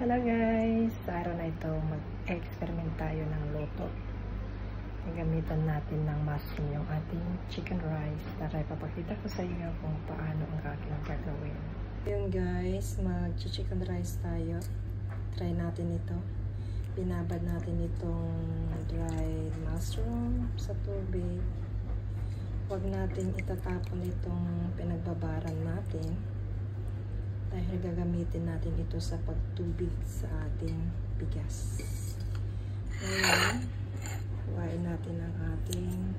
Hello guys! Sa araw na ito, mag-experiment tayo ng luto. Gagamitan natin ng mushroom yung ating chicken rice. Tara, ipapakita ko sa inyo kung paano ang aking gagawin. Yun guys, mag-chicken rice tayo. Try natin ito. Binabad natin itong dried mushroom sa tubig. Huwag natin itatapon itong pinagbabaran natin. Dahil gagamitin natin ito sa pagtubig sa ating bigas. Ngayon, huwain natin ang ating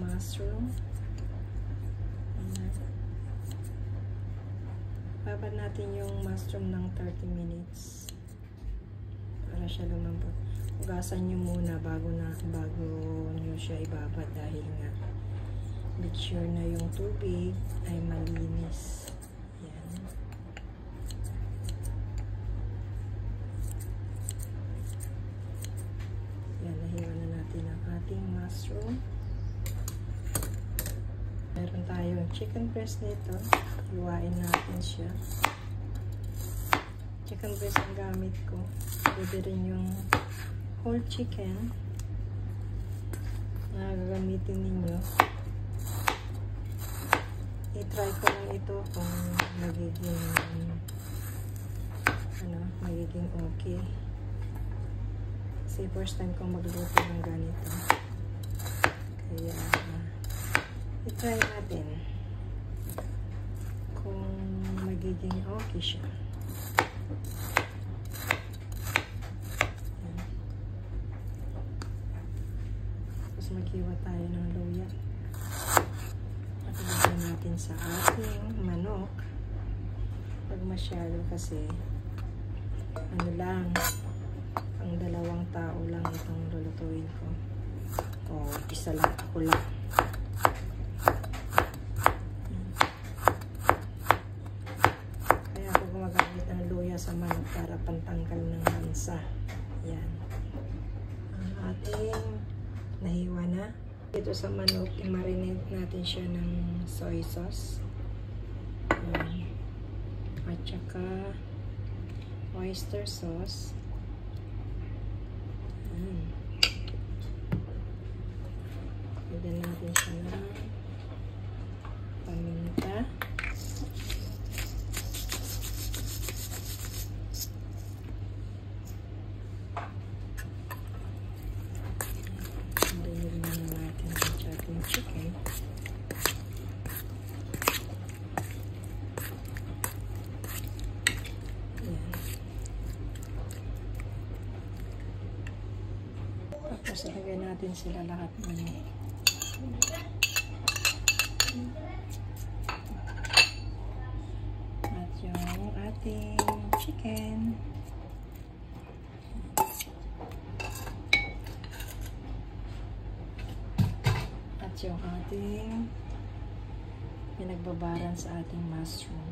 mushroom. Babad natin yung mushroom ng 30 minutes para siya lumambot. Hugasan nyo muna bago nyo siya ibabad dahil nga make sure na yung tubig ay malinis. Yan, nahiwa na natin ang ating mushroom. Meron tayong chicken breast nito. Hiwain natin siya. Chicken breast ang gamit ko. Pwede rin yung whole chicken na gagamitin ninyo. I-try ko lang ito kung magiging okay. Kasi first time kong magluto ng ganito. Kaya, i-try natin kung magiging okay siya. Yan. Tapos maghiwa tayo ng luya. Patagyan natin sa ating manok. Pag masyado kasi, ano lang, ang 2 tao lang itong lulutuin ko. O, isa lang, ako lang. Kaya ako gumagamit ng luya sa manok para pantanggal ng lansa. Yan. Ang ating nahiwa na. Dito sa manok, i-marinate natin siya ng soy sauce. Yan. At saka oyster sauce. Pwede natin siya ng paminta. Marinate na natin ang ating chicken. Yan. Tapos ilagay natin sila lahat ng at yung ating chicken. At yung ating pinagbabaran sa ating mushroom.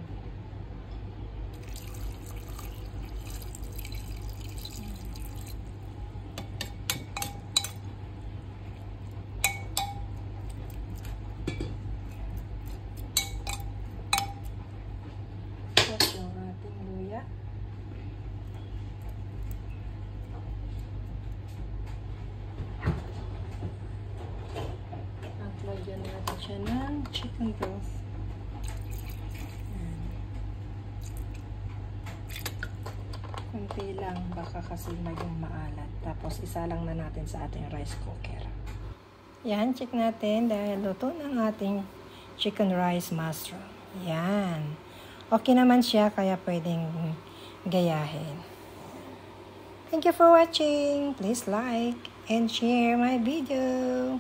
Lagyan natin siya ng chicken broth. Kunti lang, baka kasi maging maalat. Tapos isa lang na natin sa ating rice cooker. Yan, check natin dahil luto ng ating chicken rice mushroom. Yan. Okay naman siya, kaya pwedeng gayahin. Thank you for watching. Please like and share my video.